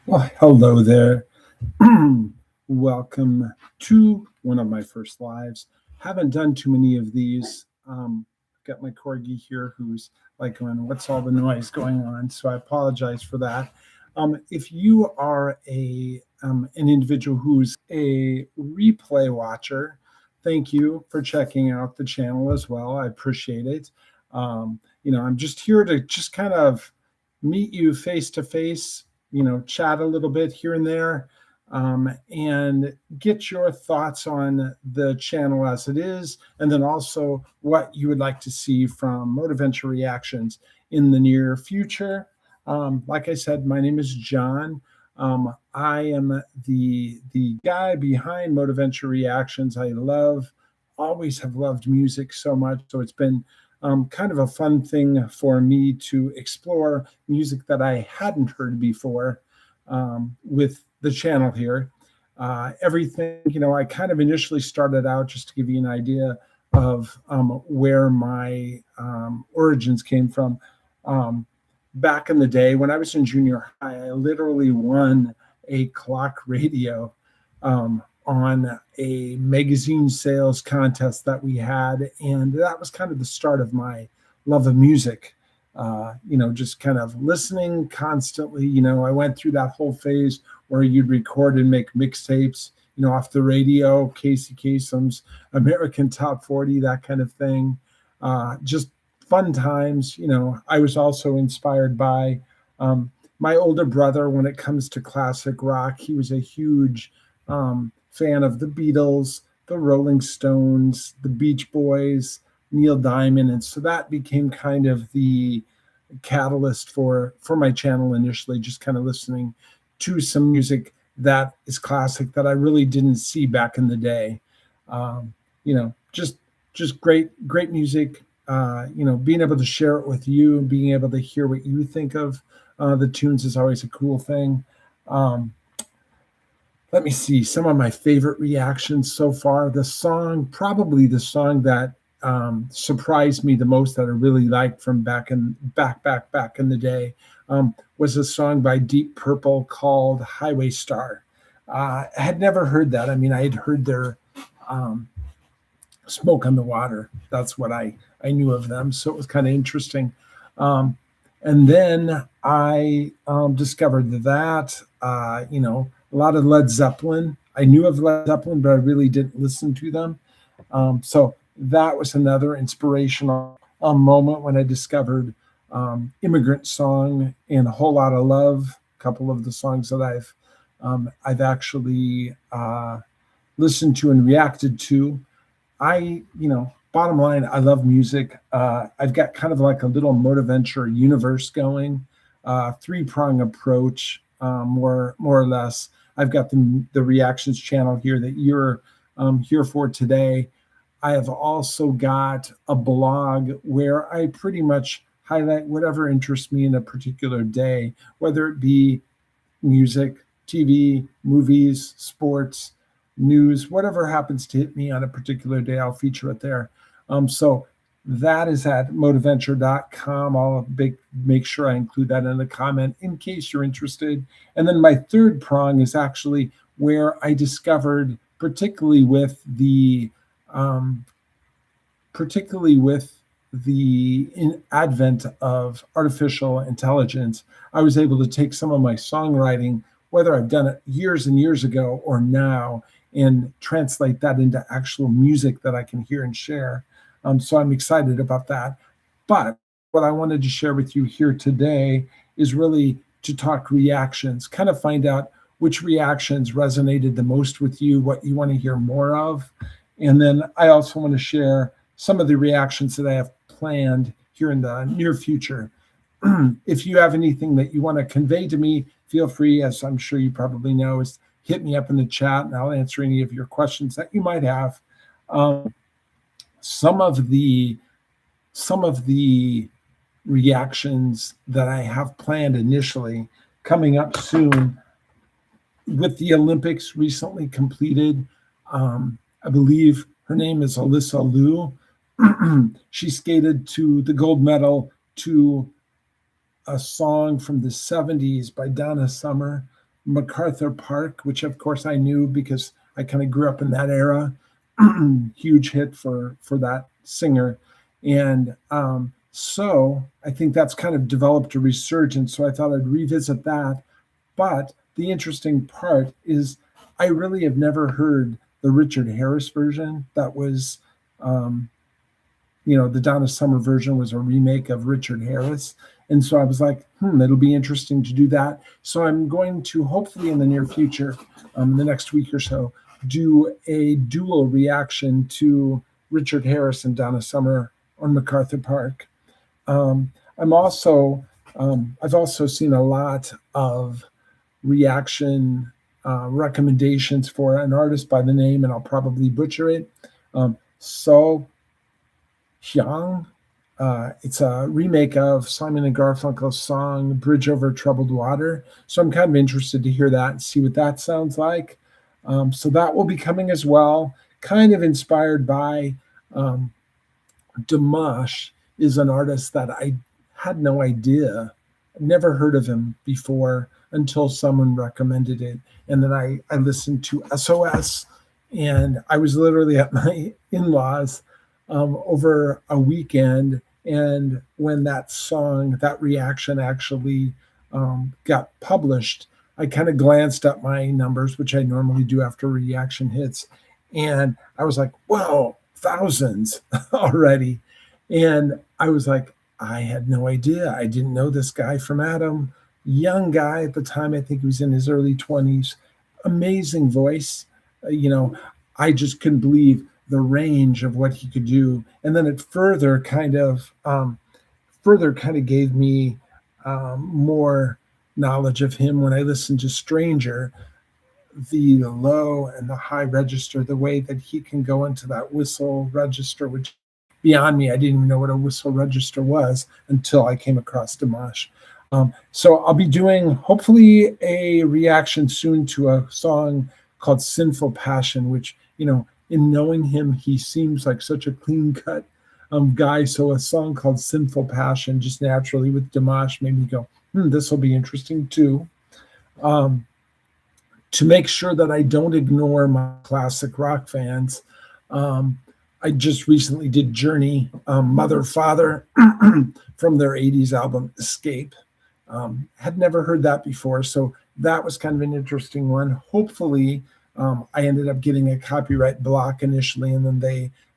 Well, hello there. Welcome to one of my first lives. Haven't done too many of these. Got my corgi here who's like going, "What's all the noise going on?" So I apologize for that. If you are an individual who's a replay watcher, thank you for checking out the channel as well. I appreciate it. I'm just here to just kind of meet you face to face, chat a little bit here and there, and get your thoughts on the channel as it is, and then also what you would like to see from Motiventure Reactions in the near future. Like I said, my name is John. I am the guy behind Motiventure Reactions. Always have loved music so much, so it's been kind of a fun thing for me to explore music that I hadn't heard before with the channel here. Everything, I kind of initially started out, just to give you an idea of where my origins came from. Back in the day when I was in junior high, I literally won a clock radio on a magazine sales contest that we had. And that was kind of the start of my love of music. Just kind of listening constantly. I went through that whole phase where you'd record and make mixtapes, off the radio, Casey Kasem's American Top 40, that kind of thing. Just fun times. I was also inspired by my older brother when it comes to classic rock. He was a huge fan of the Beatles, the Rolling Stones, the Beach Boys, Neil Diamond, and so that became kind of the catalyst for my channel initially, just kind of listening to some music that is classic that I really didn't see back in the day. Just great music. Being able to share it with you and being able to hear what you think of the tunes is always a cool thing. Let me see some of my favorite reactions so far. Probably the song that surprised me the most, that I really liked from back in the day, was a song by Deep Purple called Highway Star. I had never heard that. I mean, I had heard their Smoke on the Water. That's what I knew of them. So it was kind of interesting. And then I discovered that, a lot of Led Zeppelin. I knew of Led Zeppelin, but I really didn't listen to them. So that was another inspirational moment when I discovered Immigrant Song and A Whole Lot of Love, a couple of the songs that I've actually listened to and reacted to. Bottom line, I love music. I've got kind of like a little Motiventure universe going, three-prong approach, more or less. I've got the reactions channel here that you're here for today. I have also got a blog where I pretty much highlight whatever interests me in a particular day, whether it be music, TV, movies, sports, news, whatever happens to hit me on a particular day, I'll feature it there. So that is at motiventure.com. I'll make sure I include that in the comment in case you're interested. And then my third prong is actually where I discovered, particularly with the advent of artificial intelligence, I was able to take some of my songwriting, whether I've done it years and years ago or now, and translate that into actual music that I can hear and share. So I'm excited about that. But what I wanted to share with you here today is really to talk reactions, kind of find out which reactions resonated the most with you, what you want to hear more of. And then I also want to share some of the reactions that I have planned here in the near future. If you have anything that you want to convey to me, feel free, as I'm sure you probably know, is hit me up in the chat and I'll answer any of your questions that you might have. Some of the reactions that I have planned initially coming up soon, with the Olympics recently completed, I believe her name is Alyssa Liu. She skated to the gold medal to a song from the 70s by Donna Summer. MacArthur Park, which of course I knew because I kind of grew up in that era. Huge hit for that singer. And so I think that's kind of developed a resurgence. So I thought I'd revisit that. But the interesting part is I really have never heard the Richard Harris version. That was, the Donna Summer version was a remake of Richard Harris. And so I was like, it'll be interesting to do that. So I'm going to hopefully in the near future, the next week or so, do a dual reaction to Richard Harris and Donna Summer on MacArthur Park. I've also seen a lot of reaction recommendations for an artist by the name, and I'll probably butcher it, So Hyang. It's a remake of Simon and Garfunkel's song Bridge Over Troubled Water. So I'm kind of interested to hear that and see what that sounds like. So that will be coming as well, kind of inspired by Dimash is an artist that I had no idea, never heard of him before until someone recommended it. And then I listened to SOS, and I was literally at my in-laws over a weekend. And when that song, that reaction actually got published, I kind of glanced at my numbers, which I normally do after reaction hits. And I was like, whoa, thousands already. And I was like, I had no idea. I didn't know this guy from Adam. Young guy at the time. I think he was in his early 20s. Amazing voice. I just couldn't believe the range of what he could do. And then it further kind of gave me more knowledge of him when I listened to Stranger, the low and the high register, the way that he can go into that whistle register, which beyond me, I didn't even know what a whistle register was until I came across Dimash. So I'll be doing hopefully a reaction soon to a song called Sinful Passion, which, in knowing him, he seems like such a clean cut guy. So a song called Sinful Passion just naturally with Dimash made me go, this will be interesting too. To make sure that I don't ignore my classic rock fans, I just recently did Journey, Mother, Father, from their 80s album, Escape. Had never heard that before, so that was kind of an interesting one. Hopefully, I ended up getting a copyright block initially, and then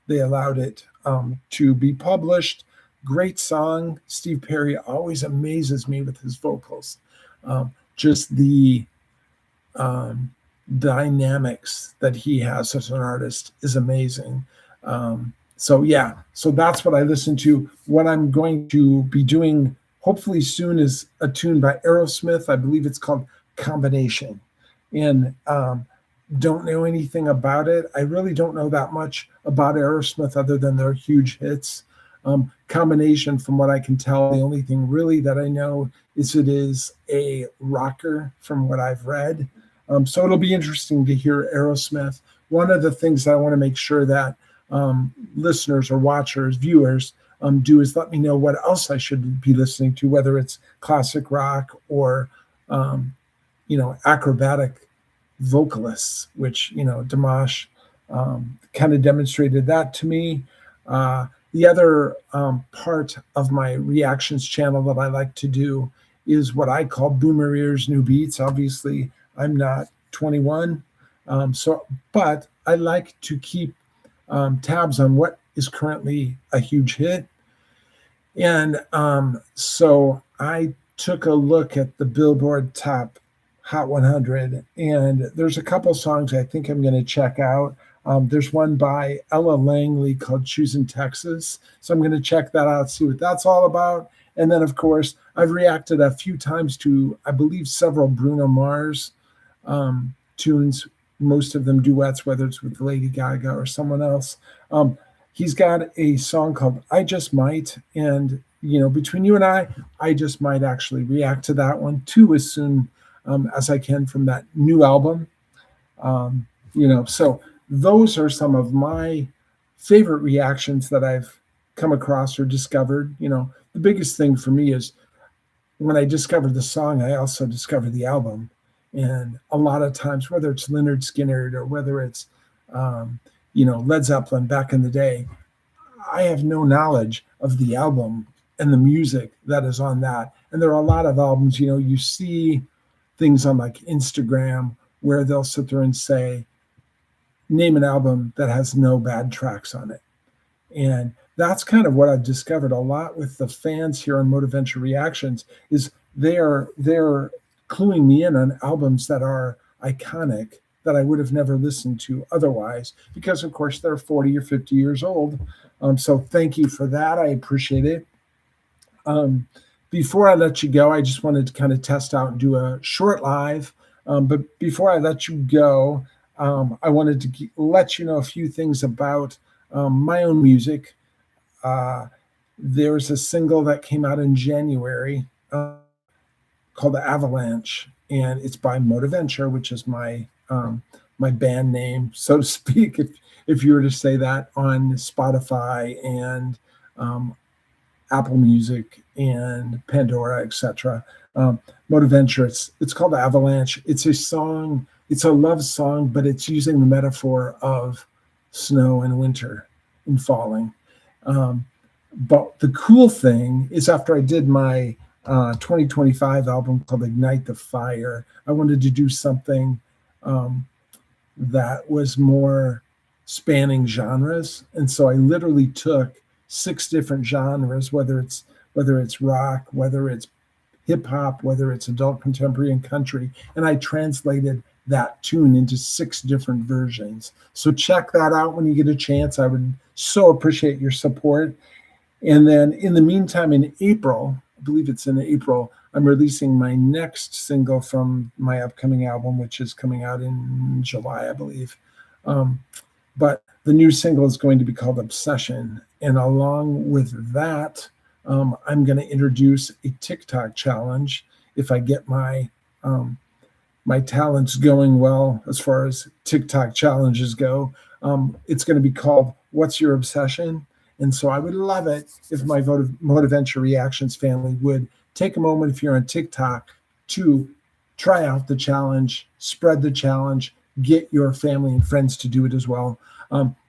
they allowed it to be published. Great song. Steve Perry always amazes me with his vocals. Just the dynamics that he has as an artist is amazing. So that's what I listen to. What I'm going to be doing hopefully soon is a tune by Aerosmith. I believe it's called Combination. And don't know anything about it. I really don't know that much about Aerosmith other than their huge hits. Combination, from what I can tell, the only thing really that I know is it is a rocker from what I've read. So it'll be interesting to hear Aerosmith. One of the things that I want to make sure that listeners or watchers, viewers, do is let me know what else I should be listening to, whether it's classic rock or, acrobatic vocalists, which, Dimash kind of demonstrated that to me. The other part of my reactions channel that I like to do is what I call Boomer Ears New Beats. Obviously, I'm not 21, but I like to keep tabs on what is currently a huge hit. And so I took a look at the Billboard Top Hot 100, and there's a couple songs I think I'm going to check out. There's one by Ella Langley called Choosing Texas. So I'm going to check that out, see what that's all about. And then, of course, I've reacted a few times to, I believe, several Bruno Mars tunes, most of them duets, whether it's with Lady Gaga or someone else. He's got a song called I Just Might. And, between you and I just might actually react to that one too as soon as I can from that new album. So those are some of my favorite reactions that I've come across or discovered. The biggest thing for me is when I discovered the song, I also discovered the album. And a lot of times, whether it's Lynyrd Skynyrd or whether it's, Led Zeppelin back in the day, I have no knowledge of the album and the music that is on that. And there are a lot of albums, you see things on like Instagram where they'll sit there and say, name an album that has no bad tracks on it. And that's kind of what I've discovered a lot with the fans here on Motiventure Reactions is they're cluing me in on albums that are iconic that I would have never listened to otherwise, because of course they're 40 or 50 years old. So thank you for that. I appreciate it. Before I let you go, I just wanted to kind of test out and do a short live. But before I let you go, I wanted to let you know a few things about my own music. There's a single that came out in January called Avalanche, and it's by Motiventure, which is my band name, so to speak, if you were to say that, on Spotify and Apple Music and Pandora, etc. Motiventure, it's called Avalanche. It's a song, it's a love song, but it's using the metaphor of snow and winter and falling. But the cool thing is, after I did my 2025 album called Ignite the Fire, I wanted to do something that was more spanning genres. And so I literally took 6 different genres, whether it's rock, whether it's hip hop, whether it's adult contemporary and country, and I translated that tune into 6 different versions. So check that out when you get a chance. I would so appreciate your support. And then in the meantime, in April, I believe it's in April, I'm releasing my next single from my upcoming album, which is coming out in July, I believe. But the new single is going to be called Obsession. And along with that, I'm going to introduce a TikTok challenge. If I get my talents going well as far as TikTok challenges go, it's going to be called What's Your Obsession? And so I would love it if my Motiventure Reactions family would take a moment, if you're on TikTok, to try out the challenge, spread the challenge, get your family and friends to do it as well.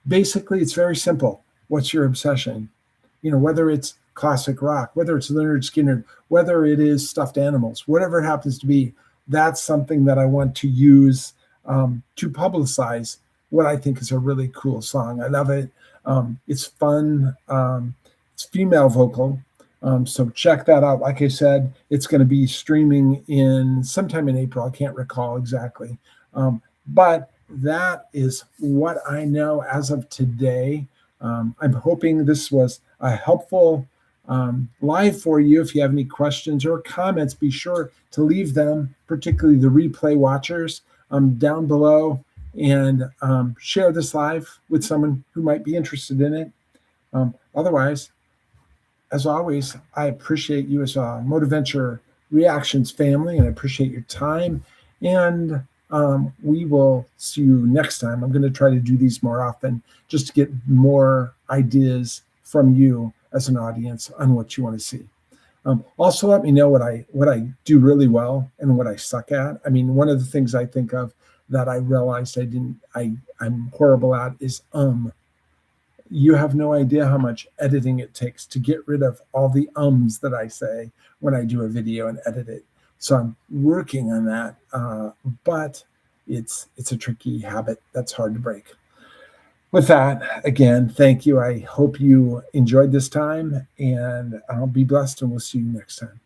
Basically, it's very simple. What's your obsession? Whether it's classic rock, whether it's Lynyrd Skynyrd, whether it is stuffed animals, whatever it happens to be, that's something that I want to use to publicize what I think is a really cool song. I love it. It's fun. It's female vocal. So check that out. Like I said, it's going to be streaming in sometime in April. I can't recall exactly. But that is what I know as of today. I'm hoping this was a helpful live for you. If you have any questions or comments, be sure to leave them, particularly the replay watchers, down below, and share this live with someone who might be interested in it. Otherwise, as always, I appreciate you as a Motiventure Reactions family, and I appreciate your time. And we will see you next time. I'm going to try to do these more often just to get more ideas from you as an audience on what you want to see. Also, let me know what I do really well and what I suck at. I mean, one of the things I think of that I realized I'm horrible at is You have no idea how much editing it takes to get rid of all the ums that I say when I do a video and edit it. So I'm working on that, but it's a tricky habit that's hard to break. With that, again, thank you. I hope you enjoyed this time, and I'll be blessed, and we'll see you next time.